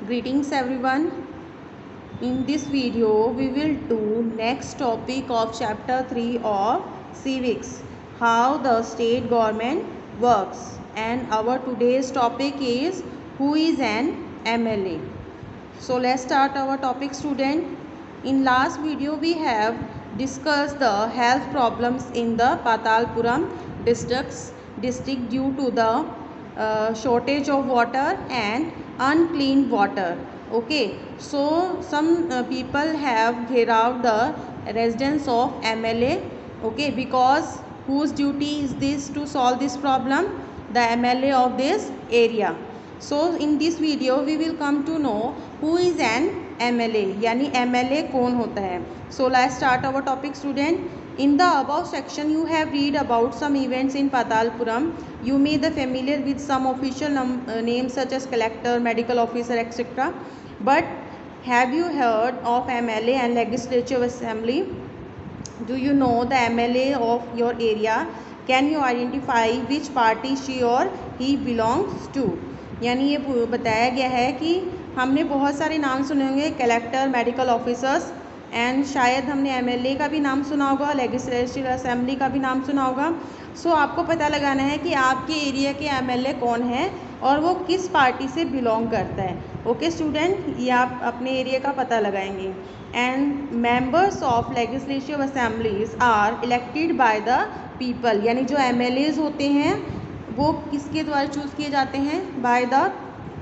Greetings everyone. In this video we will do next topic of chapter 3 of civics, how the state government works, and our today's topic is who is an MLA. So let's start our topic, student. In last video we have discussed the health problems in the Patalpuram district due to the shortage of water and unclean water. Okay, so some people have घेराव the residents of MLA. Okay, because whose duty is this to solve this problem? The MLA of this area. So in this video we will come to know who is an MLA, यानी MLA कौन होता है. So let's start our topic, student. In the above section you have read about some events in Patalpuram. You may be familiar with some official names such as collector, medical officer, etc. But have you heard of MLA and legislative assembly? Do you know the MLA of your area? Can you identify which party she or he belongs to? यानी ये बताया गया है कि हमने बहुत सारे नाम सुने होंगे, कलेक्टर, मेडिकल ऑफिसर्स, एंड शायद हमने एमएलए का भी नाम सुना होगा, लेजिस्लेटिव असेंबली का भी नाम सुना होगा. सो आपको पता लगाना है कि आपके एरिया के एमएलए कौन है और वो किस पार्टी से बिलोंग करता है. ओके स्टूडेंट, ये आप अपने एरिया का पता लगाएंगे. And members of legislative assemblies are elected by the people, यानी जो एमएलएज होते हैं वो किसके द्वारा चूज़ किए जाते हैं? बाय द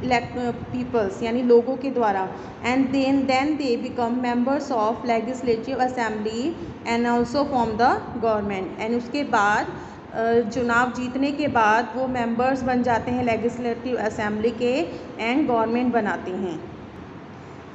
पीपल्स, यानी लोगों के द्वारा. And then they become members of legislative assembly and also form the government. And उसके बाद चुनाव जीतने के बाद वो मेंबर्स बन जाते हैं लेजिस्लेटिव असेंबली के एंड गवर्नमेंट बनाते हैं.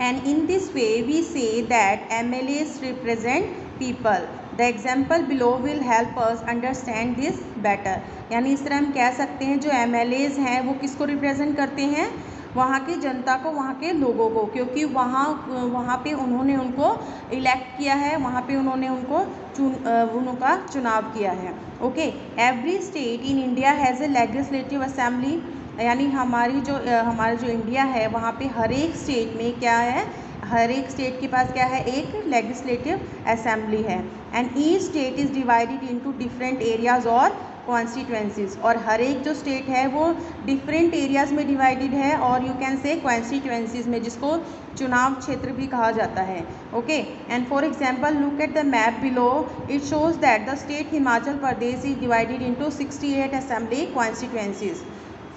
And in this way we say that MLAs represent people. The example below will help us understand this better. यानी इस तरह हम कह सकते हैं जो MLAs हैं वो किसको रिप्रेजेंट करते हैं? वहाँ की जनता को, वहाँ के लोगों को, क्योंकि वहाँ पे उन्होंने उनको इलेक्ट किया है, वहाँ पे उन्होंने उनका चुनाव किया है. Okay, every state in India has a legislative assembly. यानी हमारा जो इंडिया है वहाँ पे हर एक स्टेट में क्या है? हर एक स्टेट के पास क्या है? एक लेजिस्लेटिव असेंबली है. And each state is divided into different areas और कॉन्स्टिट्यूएंसीज. और हर एक जो स्टेट है वो डिफरेंट एरियाज़ में डिवाइडेड है, और यू कैन से कॉन्स्टिट्यूएंसीज में, जिसको चुनाव क्षेत्र भी कहा जाता है. Okay, and for example look at the map below. It shows that the state Himachal Pradesh is divided into 68 assembly constituencies.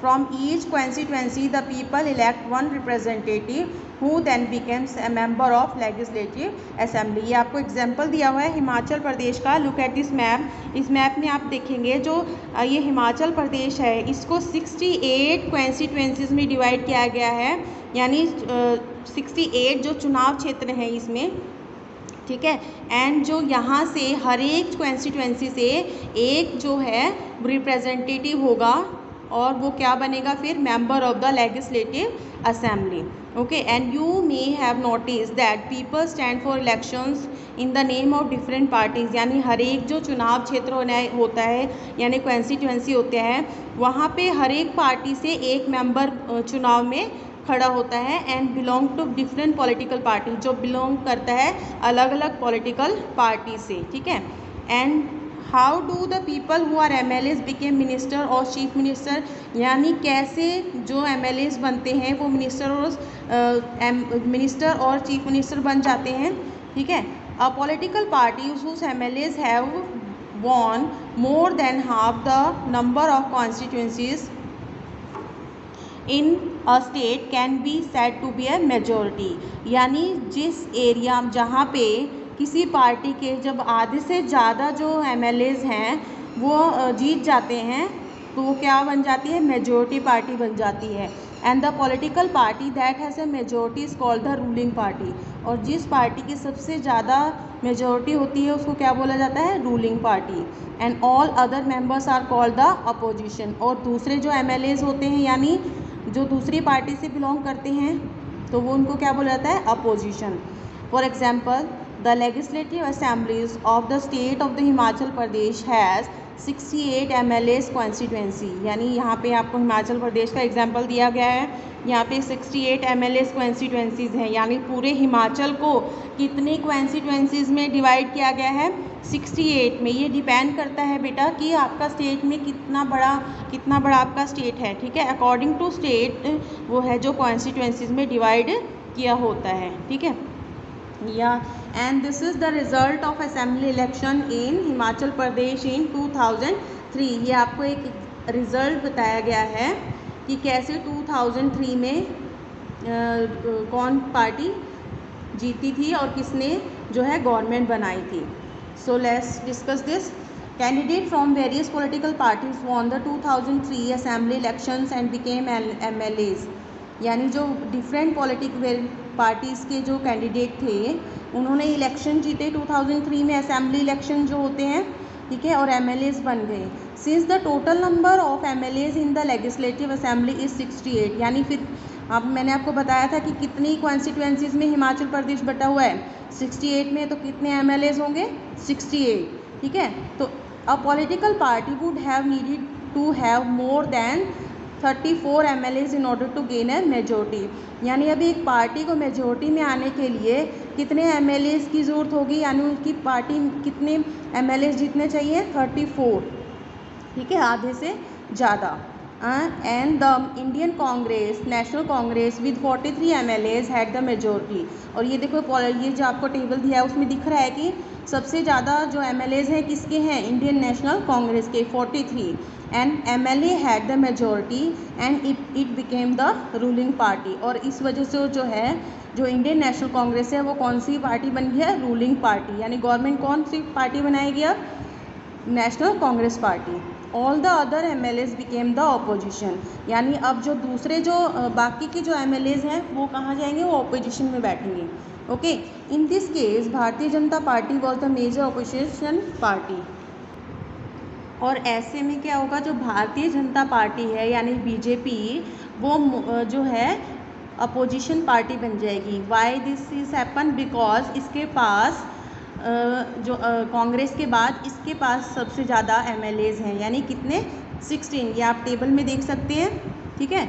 From each constituency, the people elect one representative who then becomes a member of legislative assembly. ये आपको example दिया हुआ है हिमाचल प्रदेश का. Look at this map. इस map में आप देखेंगे जो ये हिमाचल प्रदेश है इसको 68 कॉन्स्टिट्यूएंसीज में डिवाइड किया गया है, यानी 68 जो चुनाव क्षेत्र हैं इसमें. ठीक है, एंड जो यहाँ से हर एक कॉन्स्टिट्यूएंसी से एक जो है रिप्रेजेंटेटिव होगा, और वो क्या बनेगा फिर? Member of the legislative assembly. Okay, and you may have notice that people stand for elections in the name of different parties. यानी हर एक जो चुनाव क्षेत्र होता है, यानी कॉन्स्टिट्यूएंसी होते हैं, वहाँ पे हर एक पार्टी से एक मेंबर चुनाव में खड़ा होता है. And belong to different political party, जो बिलोंग करता है अलग अलग पॉलिटिकल पार्टी से. ठीक है, and how do the people who are MLAs became minister और चीफ मिनिस्टर. यानी कैसे जो MLAs बनते हैं वो मिनिस्टर और चीफ मिनिस्टर बन जाते हैं. ठीक है, a political party whose MLAs have won more than half the number of constituencies in a state can be said to be a majority. यानी जिस एरिया जहाँ पे किसी पार्टी के जब आधे से ज़्यादा जो MLAs हैं वो जीत जाते हैं तो वो क्या बन जाती है? मेजोरिटी पार्टी बन जाती है. And the political party that has a majority is called the ruling party. और जिस पार्टी की सबसे ज़्यादा मेजोरिटी होती है उसको क्या बोला जाता है? Ruling party. And all other members are called the opposition. और दूसरे जो MLAs होते हैं, यानी जो दूसरी पार्टी से बिलोंग करते हैं, तो वो उनको क्या बोला जाता है? Opposition. For example, the legislative assemblies of the state of the Himachal Pradesh has 68 MLAs constituency, यानी यहाँ पे आपको हिमाचल प्रदेश का एग्जाम्पल दिया गया है। यहाँ पे 68 MLAs कॉन्स्टिट्यूंसीज़ हैं, यानी पूरे हिमाचल को कितने कॉन्स्टिट्यूंसीज़ में डिवाइड किया गया है, 68 में। ये डिपेंड करता है बेटा कि आपका स्टेट में कितना बड़ा आपका स्टेट है, ठीक है। अकॉर्डिंग टू स्टेट वो है जो कॉन्स्टिट्यूंसीज़ में डिवाइड किया होता है, ठीक है। या and this is the result of assembly election in Himachal Pradesh in 2003। ये आपको एक रिज़ल्ट बताया गया है कि कैसे 2003 में कौन पार्टी जीती थी और किसने जो है गवर्नमेंट बनाई थी। So let's discuss this. Candidate from various political parties won the 2003 assembly elections and became MLAs, यानी जो डिफरेंट पॉलिटिकल पार्टीज़ के जो कैंडिडेट थे उन्होंने इलेक्शन जीते 2003 में, असेंबली इलेक्शन जो होते हैं, ठीक है, और MLAs बन गए। Since the total number of MLAs in the legislative assembly is 68, यानी फिर अब मैंने आपको बताया था कि कितनी कॉन्स्टिट्यूंसीज़ में हिमाचल प्रदेश बटा हुआ है, 68 में, तो कितने MLAs होंगे, 68, ठीक है। तो a political party would have needed to have more than 34 MLAs in order to gain a majority, यानी अभी एक पार्टी को मेजोरिटी में आने के लिए कितने MLAs की ज़रूरत होगी, यानी उनकी पार्टी कितने MLAs जीतने चाहिए, 34, ठीक है, आधे से ज़्यादा। And the Indian Congress, national Congress with 43 MLAs had the majority. और ये देखो, ये जो आपको टेबल दिया है उसमें दिख रहा है कि सबसे ज़्यादा जो MLAs हैं किसके हैं, इंडियन नेशनल कांग्रेस के 43, and MLA had the majority and it became the ruling party. और इस वजह से जो है जो इंडियन नेशनल कांग्रेस है वो कौन सी पार्टी बन गई है, रूलिंग पार्टी, यानी गवर्नमेंट कौन सी पार्टी बनाएगी अब, national Congress party. All the other MLAs became the opposition, यानी अब जो दूसरे जो बाकी के जो MLAs हैं वो कहाँ जाएंगे, वो ऑपोजिशन में बैठेंगे, okay. In this case Bharatiya Janata Party was the major opposition party. और ऐसे में क्या होगा, जो भारतीय जनता पार्टी है यानी BJP, वो जो है अपोजिशन पार्टी बन जाएगी। Why this is happen, because इसके पास जो कांग्रेस के बाद इसके पास सबसे ज़्यादा MLAs हैं, यानी कितने, 16, ये आप टेबल में देख सकते हैं, ठीक है।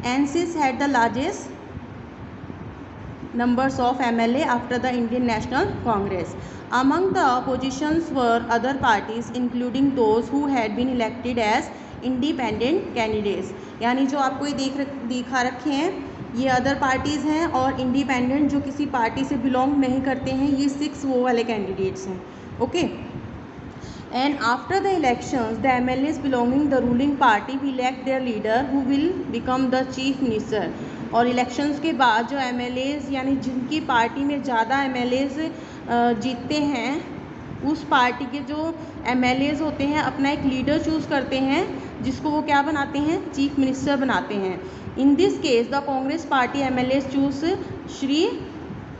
एनसीस had the largest numbers of MLA after the Indian National Congress. Among the oppositions were other parties including those who had been elected as independent candidates, यानी जो आपको ये दिखा रखे हैं ये अदर पार्टीज़ हैं, और इंडिपेंडेंट जो किसी पार्टी से बिलोंग नहीं करते हैं, ये 6 वो वाले कैंडिडेट्स हैं, okay. And after the elections the MLAs belonging the ruling party will elect their leader who will become the chief minister। और इलेक्शंस के बाद जो MLAs यानी जिनकी पार्टी में ज़्यादा MLAs जीतते हैं उस पार्टी के जो MLAs होते हैं अपना एक लीडर चूज़ करते हैं, जिसको वो क्या बनाते हैं, चीफ मिनिस्टर बनाते हैं। In this case the Congress party MLAs choose Shri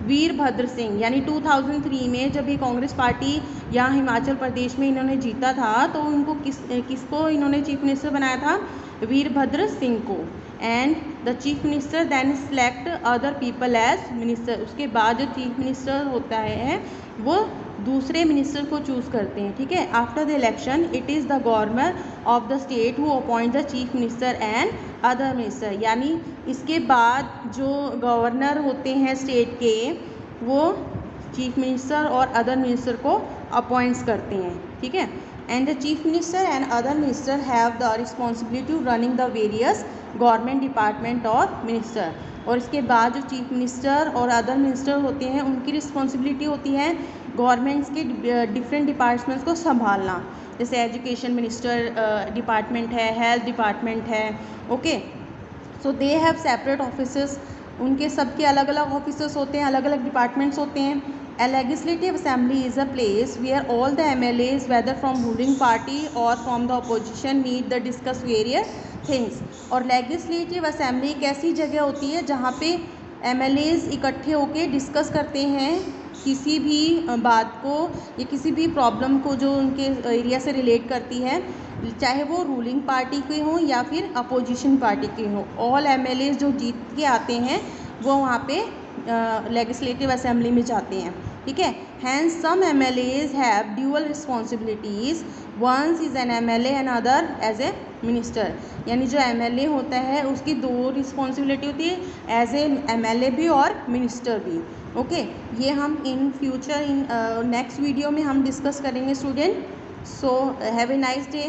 Virbhadra Singh, यानी 2003 में जब ये कांग्रेस पार्टी यहाँ हिमाचल प्रदेश में इन्होंने जीता था तो उनको किसको इन्होंने चीफ मिनिस्टर बनाया था, वीरभद्र सिंह को। And the chief minister then select other people as minister, उसके बाद जो चीफ मिनिस्टर होता है वो दूसरे मिनिस्टर को चूज़ करते हैं, ठीक है। After the election it is the governor of the state who appoint the chief minister and other minister, यानी इसके बाद जो गवर्नर होते हैं स्टेट के वो चीफ मिनिस्टर और अदर मिनिस्टर को अपॉइंट्स करते हैं, ठीक है। And the chief minister and other minister have the responsibility to running the various government department और मिनिस्टर। और इसके बाद जो चीफ मिनिस्टर और अदर मिनिस्टर होते हैं उनकी रिस्पॉन्सिबिलिटी होती है गवर्नमेंट्स के डिफरेंट डिपार्टमेंट्स को संभालना, जैसे एजुकेशन मिनिस्टर डिपार्टमेंट है, हेल्थ डिपार्टमेंट है, okay. So they have separate offices, उनके सबके अलग अलग ऑफिसर्स होते हैं, अलग अलग डिपार्टमेंट्स होते हैं। A legislative assembly is a place where all the MLAs, whether from ruling party or from the opposition, meet the discuss various things। और legislative assembly एक ऐसी जगह होती है जहाँ पे MLAs इकट्ठे होके डिस्कस करते हैं किसी भी बात को या किसी भी प्रॉब्लम को जो उनके एरिया से रिलेट करती है, चाहे वो रूलिंग पार्टी के हों या फिर अपोजिशन पार्टी के हों। ऑल MLAs जो जीत के आते हैं वो वहाँ पे लेजिस्लेटिव असेंबली में जाते हैं, ठीक है। Hence some MLAs have dual responsibilities, once is an MLA and other as a minister. यानी जो MLA होता है उसकी दो रिस्पॉन्सिबिलिटी होती है, एज ए MLA भी और मिनिस्टर भी। ओके, ये हम in future in next video में हम डिस्कस करेंगे student. So have a nice day.